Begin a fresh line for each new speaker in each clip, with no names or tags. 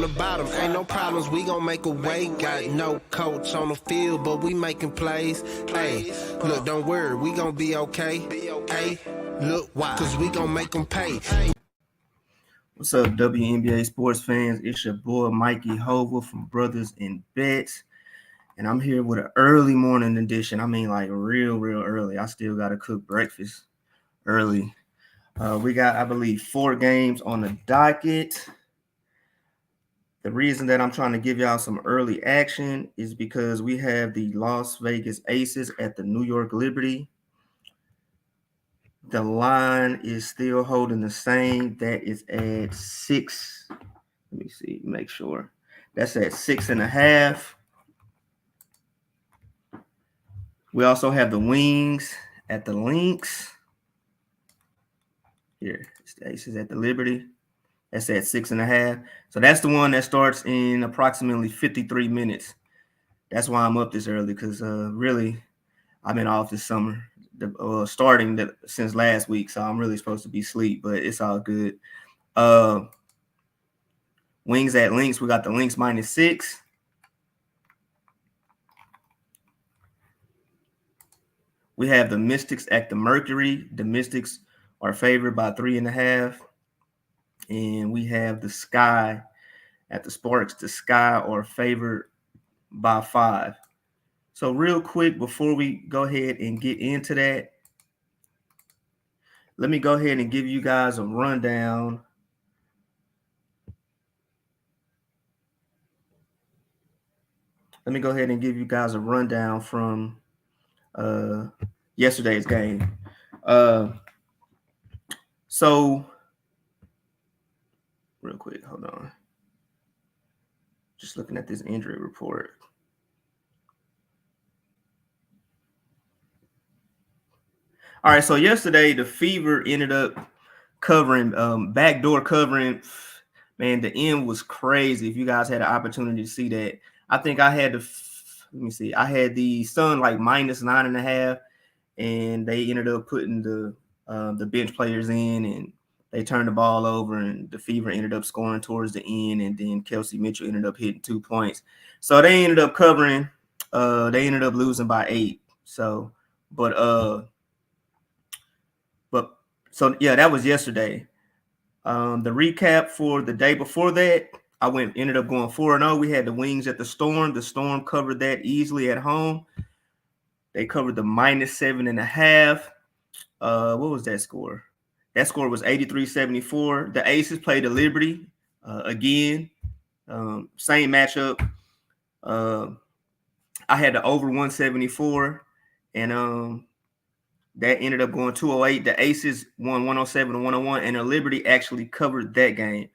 the bottom. Ain't no problems, we gon' make a way. Got no coach on the field, but we making plays. Hey, look, don't worry, we gon' be okay. Hey, look, why? Cause we gon' make them pay.
What's up, WNBA sports fans? It's your boy Mikey Hova from Brothas N Bets. And I'm here with an early morning edition. I mean, like real early. I still got to cook breakfast early. We got, I believe, 4 games on the docket. The reason that I'm trying to give y'all some early action is because we have the Las Vegas Aces at the New York Liberty. The line is still holding the same. That is at 6. Let me see, make sure. That's at 6.5. We also have the Wings at the Lynx. Here, it's the Aces at the Liberty. That's at 6.5. So that's the one that starts in approximately 53 minutes. That's why I'm up this early, because really, I've been off this summer, starting since last week. So I'm really supposed to be asleep, but it's all good. Wings at Lynx. We got the Lynx -6. We have the Mystics at the Mercury. The Mystics are favored by 3.5. And we have the Sky at the Sparks. The Sky are favored by 5. So real quick, before we go ahead and get into that, let me go ahead and give you guys a rundown. Let me go ahead and give you guys a rundown from yesterday's game. So real quick, hold on. Just looking at this injury report. All right, so yesterday the Fever ended up covering, backdoor covering. Man, the end was crazy. If you guys had an opportunity to see that, I think I had I had the Sun like -9.5, and they ended up putting the bench players in, and they turned the ball over, and the Fever ended up scoring towards the end, and then Kelsey Mitchell ended up hitting 2 points. So they ended up covering. They ended up losing by 8. So, so yeah, that was yesterday. The recap for the day before that, I ended up going 4-0. We had the Wings at the Storm. The Storm covered that easily at home. They covered the -7.5. What was that score? That score was 83-74. The Aces played the Liberty again. Same matchup. I had the over 174, and that ended up going 208. The Aces won 107-101, and the Liberty actually covered that game.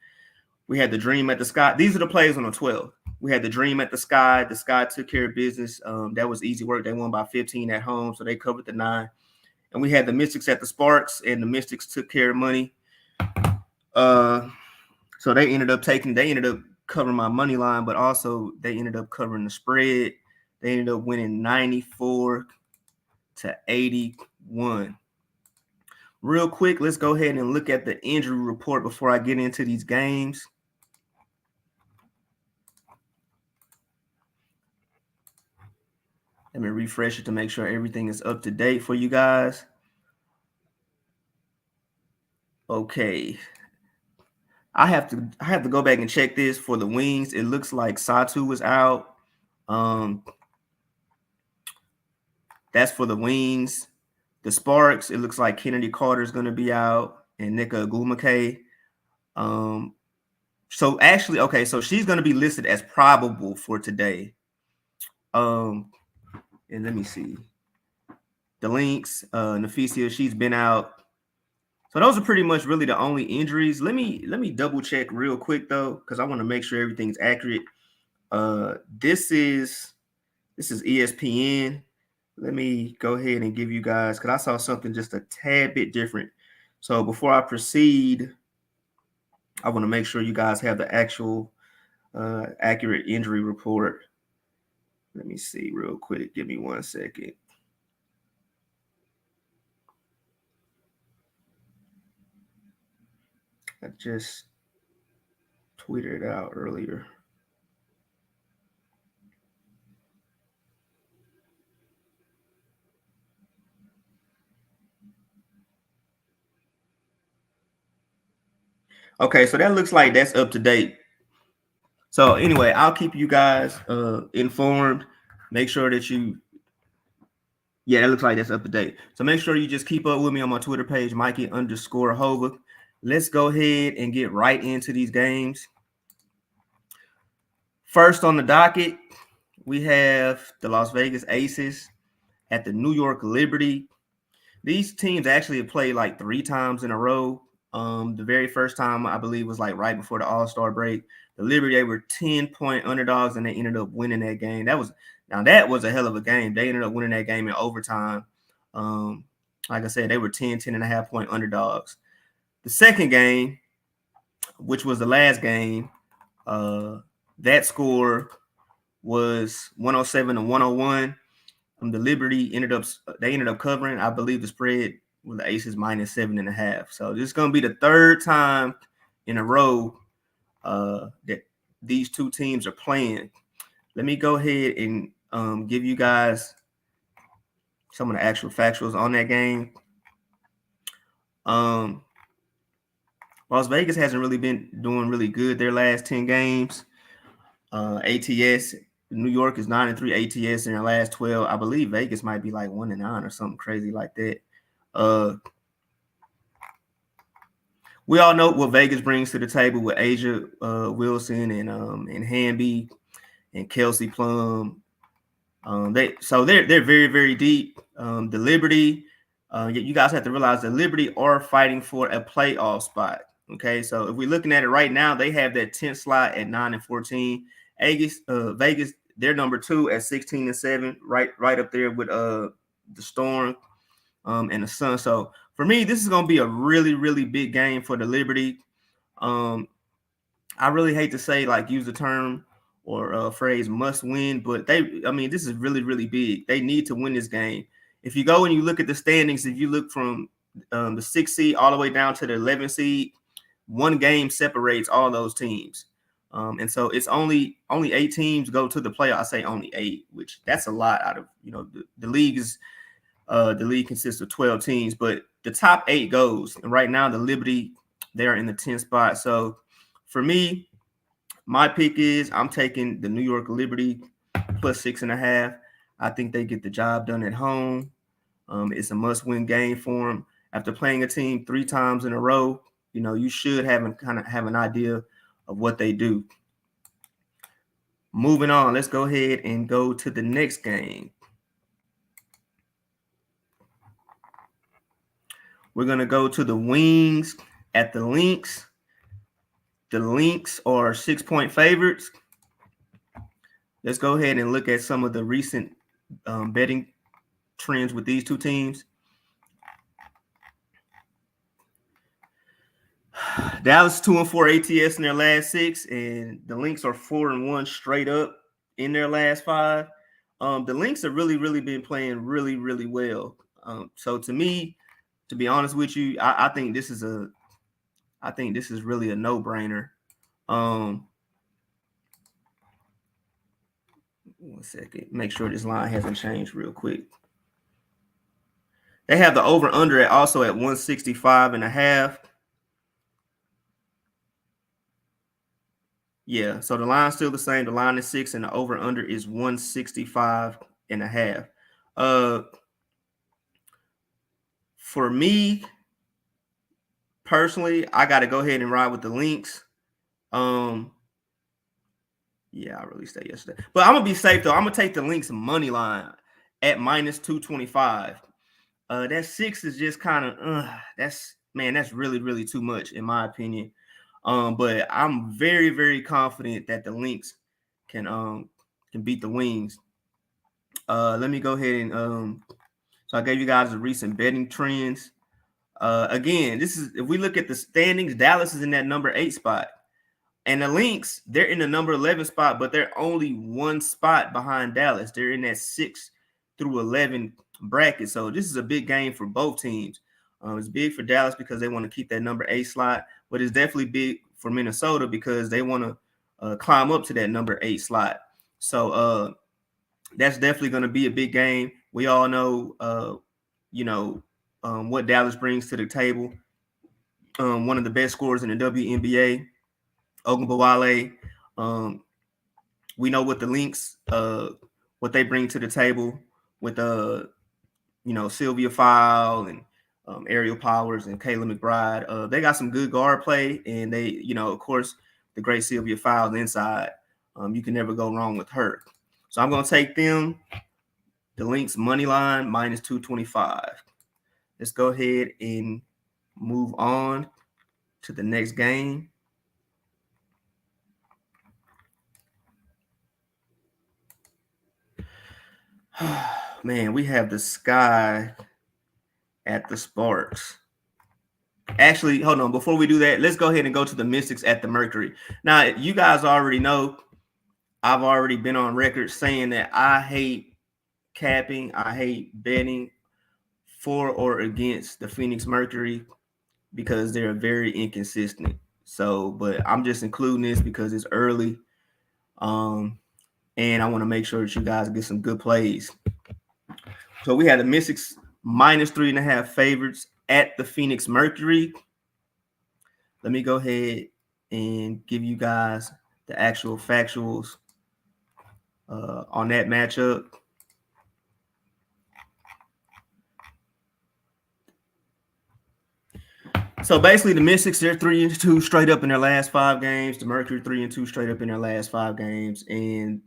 We had the Dream at the Sky. These are the plays on the 12. We had the Dream at the Sky. The Sky took care of business. That was easy work. They won by 15 at home, so they covered the 9. And we had the Mystics at the Sparks, and the Mystics took care of money. So they ended up covering my money line, but also they ended up covering the spread. They ended up winning 94-81. Real quick, let's go ahead and look at the injury report before I get into these games. Let me refresh it to make sure everything is up to date for you guys. Okay. I have to go back and check this for the Wings. It looks like Satu was out. That's for the Wings. The Sparks, it looks like Kennedy Carter is going to be out, and Nika Agumake. So actually, okay, so she's going to be listed as probable for today. And let me see. The Lynx, Nafisia, she's been out. So those are pretty much really the only injuries. Let me double check real quick though, because I want to make sure everything's accurate. This is ESPN. Let me go ahead and give you guys, because I saw something just a tad bit different. So before I proceed, I want to make sure you guys have the actual accurate injury report. Let me see real quick. Give me 1 second. I just tweeted it out earlier. Okay, so that looks like that's up to date. So anyway, I'll keep you guys informed. Make sure that yeah, that looks like that's up to date. So make sure you just keep up with me on my Twitter page, Mikey_Hova. Let's go ahead and get right into these games. First on the docket, we have the Las Vegas Aces at the New York Liberty. These teams actually have played like 3 times in a row. The very first time, I believe, was like right before the All-Star break. The Liberty, they were 10-point underdogs, and they ended up winning that game. That was a hell of a game. They ended up winning that game in overtime. Like I said, they were 10.5-point underdogs. The second game, which was the last game, that score was 107-101. The Liberty ended up covering. I believe the spread with the Aces -7.5. So this is going to be the third time in a row that these two teams are playing. Let me go ahead and give you guys some of the actual factuals on that game. Las Vegas hasn't really been doing really good their last 10 games. ATS, New York is 9-3 ATS in their last 12. I believe Vegas might be like 1-9 or something crazy like that. We all know what Vegas brings to the table with Asia Wilson and Hamby and Kelsey Plum. They're very, very deep. The Liberty, you guys have to realize the Liberty are fighting for a playoff spot. Okay, so if we're looking at it right now, they have that 10th slot at 9-14. Vegas, they're number 2 at 16-7, right up there with the Storm and the Sun. So for me, this is going to be a really, really big game for the Liberty. I really hate to say, like, use the term or phrase must win, but this is really, really big. They need to win this game. If you go and you look at the standings, if you look from the 6th seed all the way down to the 11th seed, one game separates all those teams. And so it's only 8 teams go to the playoff. I say only 8, which that's a lot out of, the league is the league consists of 12 teams, but the top 8 goes. And right now the Liberty, they're in the 10th spot. So for me, my pick is I'm taking the New York Liberty plus 6.5. I think they get the job done at home. It's a must-win game for them. After playing a team 3 times in a row, you should have an idea of what they do. Moving on, let's go ahead and go to the next game. We're going to go to the Wings at the Lynx. The Lynx are 6-point favorites. Let's go ahead and look at some of the recent betting trends with these two teams. Dallas 2-4 ATS in their last 6, and the Lynx are 4-1 straight up in their last 5. The Lynx have really, really been playing really, really well. So to me, to be honest with you, I think this is really a no-brainer. 1 second, make sure this line hasn't changed real quick. They have the over-under also at 165.5. Yeah, so the line's still the same. The line is 6, and the over-under is 165.5. For me, personally, I got to go ahead and ride with the Lynx. Yeah, I released that yesterday. But I'm going to be safe, though. I'm going to take the Lynx money line at -225. That 6 is just kind of, that's really, really too much, in my opinion. But I'm very, very confident that the Lynx can beat the Wings. Let me go ahead and so I gave you guys the recent betting trends. Again, this is, if we look at the standings, Dallas is in that number 8 spot. And the Lynx, they're in the number 11 spot, but they're only 1 spot behind Dallas. They're in that 6 through 11 bracket. So this is a big game for both teams. It's big for Dallas because they want to keep that number 8 slot, but it's definitely big for Minnesota because they want to climb up to that number 8 slot. So that's definitely going to be a big game. We all know, what Dallas brings to the table. One of the best scorers in the WNBA, Ogunbowale. We know what the Lynx, what they bring to the table with Sylvia Fowle and Ariel Powers and Kayla McBride. They got some good guard play, and they, of course, the great Sylvia Fowle inside. You can never go wrong with her. So I'm going to take them, the Lynx money line, minus 225. Let's go ahead and move on to the next game. Man, we have the Sky at the Sparks. Actually, hold on. Before we do that, let's go ahead and go to the Mystics at the Mercury. Now, you guys already know I've already been on record saying that I hate capping. I hate betting for or against the Phoenix Mercury because they're very inconsistent. So, but I'm just including this because it's early. And I want to make sure that you guys get some good plays. So we had the Mystics minus 3.5 favorites at the Phoenix Mercury. Let me go ahead and give you guys the actual factuals on that matchup. So basically, the Mystics, they're 3-2 straight up in their last 5 games. The Mercury 3-2 straight up in their last 5 games, and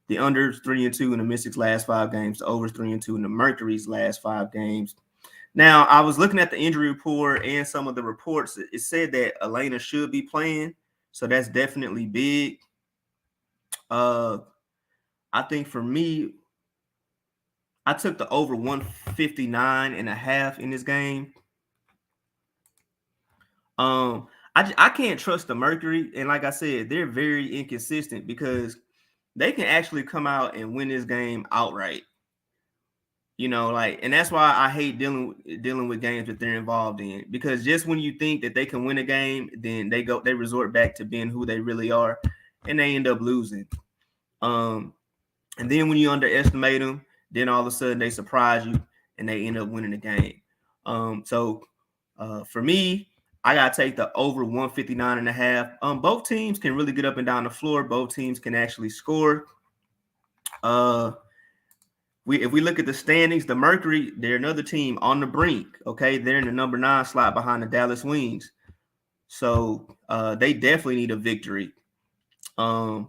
the unders 3-2 in the Mystics' last 5 games. The overs 3-2 in the Mercury's last 5 games. Now, I was looking at the injury report and some of the reports. It said that Elena should be playing, so that's definitely big. I think for me, I took the over 159.5 in this game. I can't trust the Mercury, and like I said, they're very inconsistent because they can actually come out and win this game outright. And that's why I hate dealing with games that they're involved in, because just when you think that they can win a game, then they resort back to being who they really are, and they end up losing. And then when you underestimate them, then all of a sudden they surprise you and they end up winning the game. So for me, I got to take the over 159.5. Both teams can really get up and down the floor. Both teams can actually score. If we look at the standings, the Mercury, they're another team on the brink. Okay, they're in the number 9 slot behind the Dallas Wings. So they definitely need a victory. And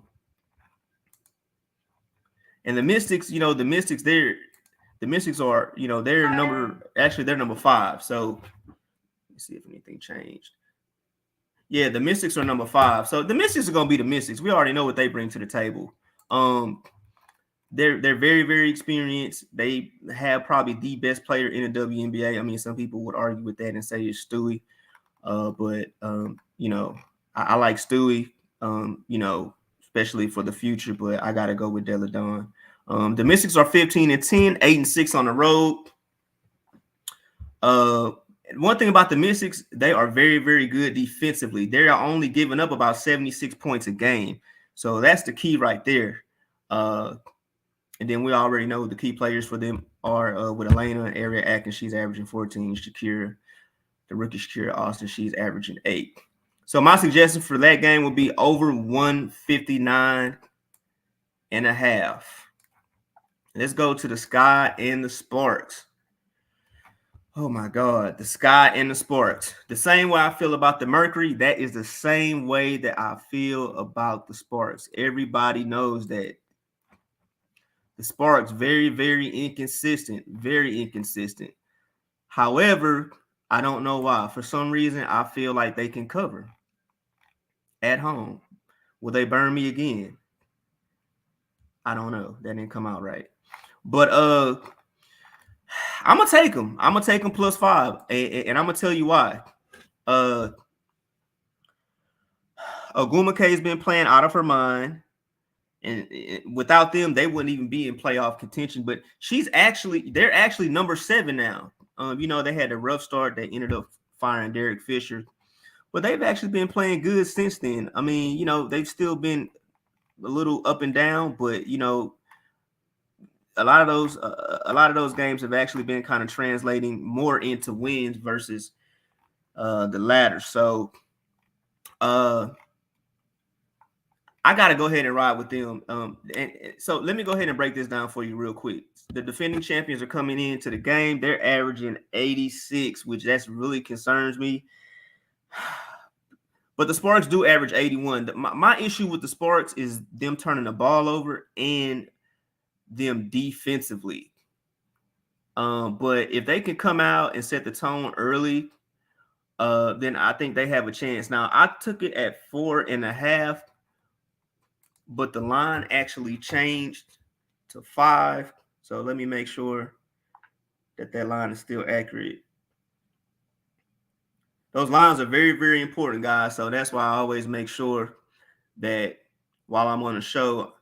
the Mystics, the Mystics are, they're number 5. So let's see if anything changed. Yeah, the Mystics are number 5. So the Mystics are going to be the Mystics. We already know what they bring to the table. They're very, very experienced. They have probably the best player in the WNBA. I mean, some people would argue with that and say it's Stewie. But I like Stewie, especially for the future, but I got to go with Della Dawn. The Mystics are 15-10, 8-6 on the road. One thing about the Mystics, they are very, very good defensively. They're only giving up about 76 points a game. So that's the key right there. And then we already know the key players for them are with Elena and Aria Atkins. She's averaging 14. Shakira, the rookie Shakira Austin, she's averaging 8. So my suggestion for that game would be over 159.5. Let's go to the Sky and the Sparks. Oh my God, the Sky and the Sparks. The same way I feel about the Mercury, that is the same way that I feel about the Sparks. Everybody knows that the Sparks very, very inconsistent, very inconsistent. However, I don't know why. For some reason, I feel like they can cover at home. Will they burn me again? I don't know. That didn't come out right. But I'm gonna take them. I'm gonna take them +5, and I'm gonna tell you why. Ogumake has been playing out of her mind, and without them, they wouldn't even be in playoff contention. But they're actually number 7 now. They had a rough start. They ended up firing Derek Fisher, but they've actually been playing good since then. I mean, they've still been a little up and down, but a lot of those games have actually been kind of translating more into wins versus the latter. So I got to go ahead and ride with them. And so let me go ahead and break this down for you real quick. The defending champions are coming into the game. They're averaging 86, which that's really concerns me. But the Sparks do average 81. My issue with the Sparks is them turning the ball over and them defensively. But if they can come out and set the tone early, then I think they have a chance. Now, I took it at 4.5, but the line actually changed to 5. So let me make sure that line is still accurate. Those lines are very, very important, guys. So that's why I always make sure that while I'm on the show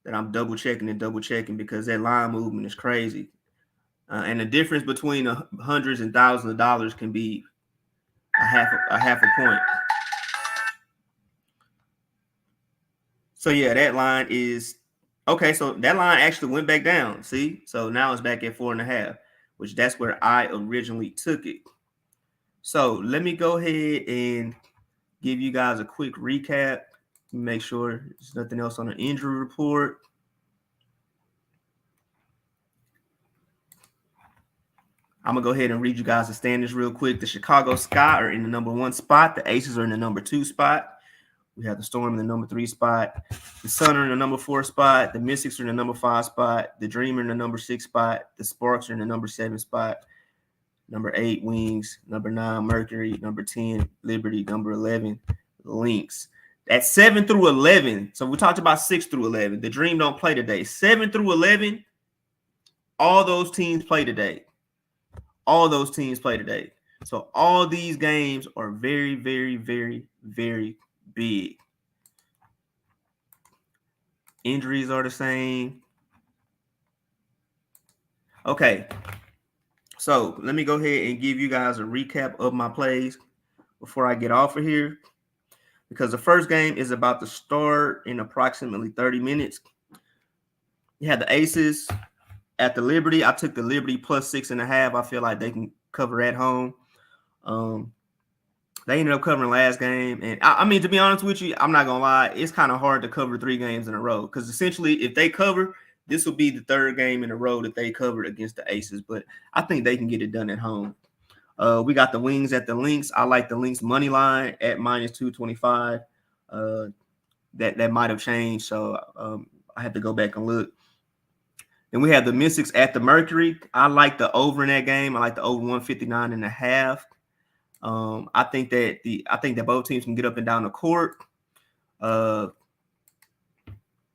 that I'm double checking because that line movement is crazy. And the difference between hundreds and thousands of dollars can be a half a point. So yeah, that line is okay. So that line actually went back down. See, so now it's back at 4.5, which that's where I originally took it. So let me go ahead and give you guys a quick recap. Make sure there's nothing else on the injury report. I'm going to go ahead and read you guys the standings real quick. The Chicago Sky are in the number 1 spot. The Aces are in the number 2 spot. We have the Storm in the number 3 spot. The Sun are in the number 4 spot. The Mystics are in the number 5 spot. The Dream are in the number 6 spot. The Sparks are in the number 7 spot. Number 8, Wings. Number 9, Mercury. Number 10, Liberty. Number 11, Lynx. That's 7 through 11. So we talked about 6 through 11. The Dream don't play today. 7 through 11, all those teams play today. So all these games are very, very, very, very big. Injuries are the same. Okay. So let me go ahead and give you guys a recap of my plays before I get off of here, because the first game is about to start in approximately 30 minutes. You had the Aces at the Liberty. I took the Liberty plus 6.5. I feel like they can cover at home. They ended up covering last game. And I mean, to be honest with you, I'm not going to lie. It's kind of hard to cover 3 games in a row because essentially if they cover, this will be the 3rd game in a row that they covered against the Aces. But I think they can get it done at home. We got the Wings at the Lynx. I like the Lynx money line at minus 225. That might have changed. So I have to go back and look. Then we have the Mystics at the Mercury. I like the over in that game. I like the over 159.5. I think that both teams can get up and down the court.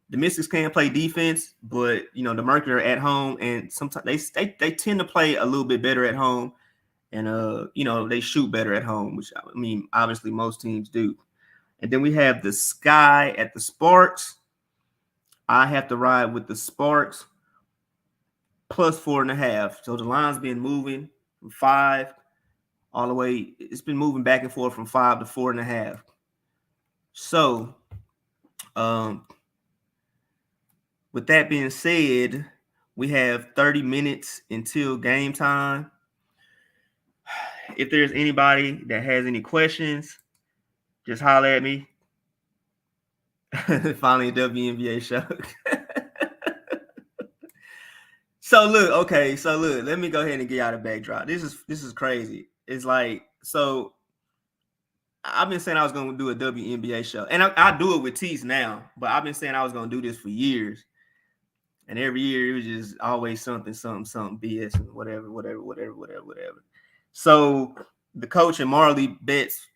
The Mystics can play defense, but the Mercury are at home, and sometimes they tend to play a little bit better at home, and they shoot better at home, which I mean obviously most teams do. And then we have the Sky at the Sparks. I have to ride with the Sparks plus 4.5. So the line's been moving from 5 all the way. It's been moving back and forth from 5 to 4.5. So, with that being said, we have 30 minutes until game time. If there's anybody that has any questions, just holler at me. Finally, a WNBA show. So look, let me go ahead and get y'all the backdrop. This is crazy. It's like, so I've been saying I was going to do a WNBA show, and I do it with Tees now, but I've been saying I was going to do this for years. And every year it was just always something BS and whatever. So the coach and Marley Bets,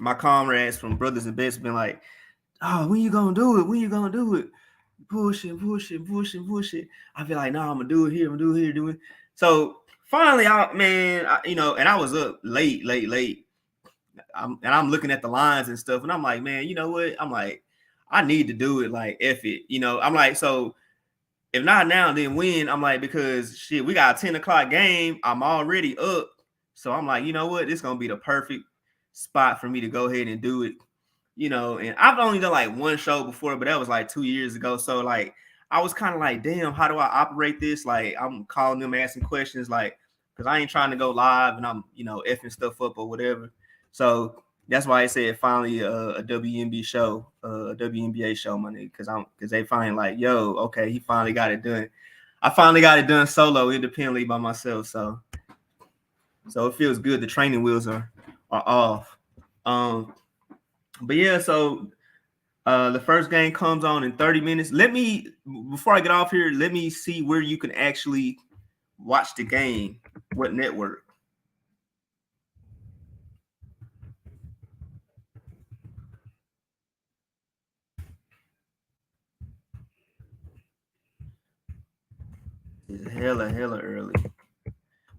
my comrades from Brothas N Bets, been like, "Oh, when you gonna do it? Push it." I feel like, "No, I'm gonna do it here, So finally, and I was up late. I'm looking at the lines and stuff, and I'm like, man, you know what? I'm like, I need to do it. Like, F it, I'm like, so if not now, then when? I'm like, because shit, we got a 10 o'clock game. I'm already up, so I'm like, you know what? It's gonna be the perfect spot for me to go ahead and do it. You know, and I've only done like one show before, but that was like 2 years ago. So like I was kind of like, damn, how do I operate this? Like I'm calling them, asking questions, like, because I ain't trying to go live and I'm, you know, effing stuff up or whatever. So that's why I said finally a WNBA show, my nigga, because they finally like, yo, okay, he finally got it done. I finally got it done solo, independently by myself. So it feels good. The training wheels are off. But yeah, so the first game comes on in 30 minutes. Before I get off here, let me see where you can actually watch the game. What network? It's hella early.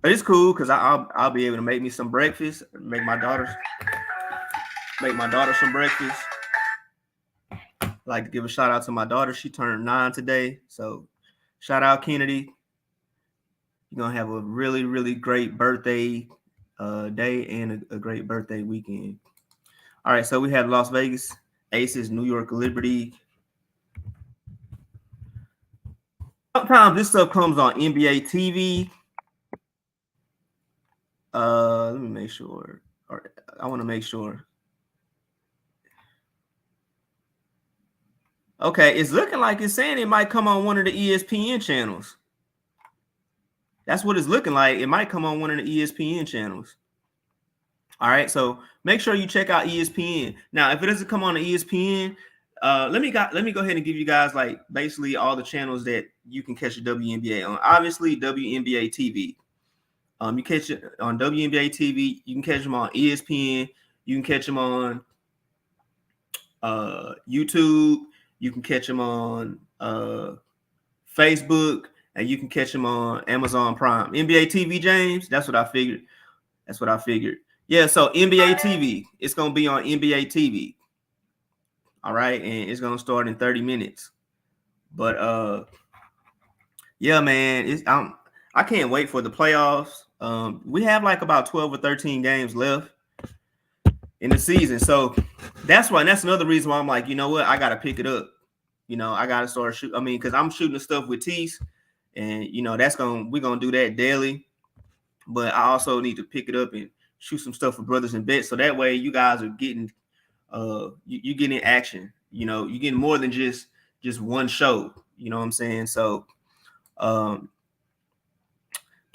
But it's cool because I'll be able to make me some breakfast, make my daughter some breakfast. Like to give a shout out to my daughter. She turned 9 today. So shout out Kennedy. You're gonna have a really, really great birthday day and a great birthday weekend. All right, so we have Las Vegas Aces, New York Liberty. Sometimes this stuff comes on NBA TV. Let me make sure. Or I want to make sure. Okay, it's looking like it's saying it might come on one of the ESPN channels. That's what it's looking like. It might come on one of the ESPN channels. All right, so make sure you check out ESPN. Now, if it doesn't come on the ESPN, let me go ahead and give you guys like basically all the channels that you can catch the WNBA on. Obviously, WNBA TV. You catch it on WNBA TV. You can catch them on ESPN. You can catch them on YouTube. You can catch them on Facebook, and you can catch them on Amazon Prime. NBA TV, James. That's what I figured. Yeah, so NBA TV. It's gonna be on NBA TV. All right, and it's gonna start in 30 minutes. But yeah, man, I can't wait for the playoffs. We have like about 12 or 13 games left in the season. So that's another reason why I'm like, you know what, I gotta pick it up. You know, I gotta start shooting. I mean, because I'm shooting the stuff with Tease, and you know, we're gonna do that daily. But I also need to pick it up and shoot some stuff for Brothas N Bets. So that way you guys are getting you getting action. You know, you're getting more than just one show. You know what I'm saying? So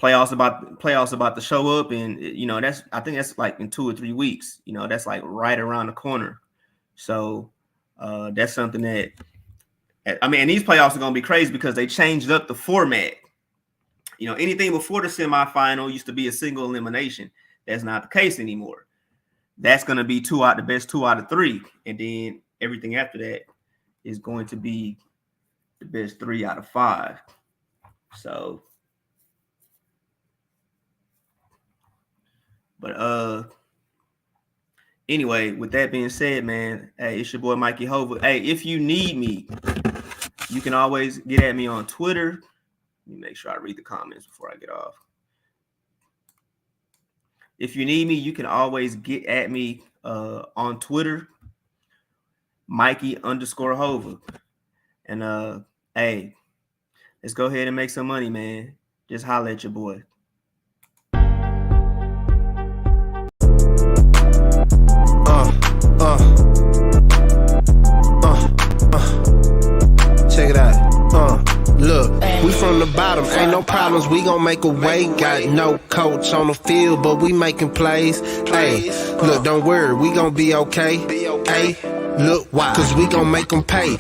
playoffs about to show up, and you know, I think that's like in 2 or 3 weeks. You know, that's like right around the corner. So that's something that, I mean, and these playoffs are gonna be crazy because they changed up the format. You know, anything before the semifinal used to be a single elimination. That's not the case anymore. That's gonna be the best 2 out of 3, and then everything after that is going to be the best 3 out of 5. So, but anyway, with that being said, man, hey, it's your boy Mikey Hova. Hey, if you need me, you can always get at me on Twitter. Let me make sure I read the comments before I get off. If you need me, you can always get at me on Twitter, Mikey_Hova. And hey, let's go ahead and make some money, man. Just holler at your boy.
Check it out. Look, we from the bottom, ain't no problems, we gon' make a way. Got no coach on the field, but we making plays. Hey, look, don't worry, we gon' be okay. Hey, look, why? Cause we gon' make them pay.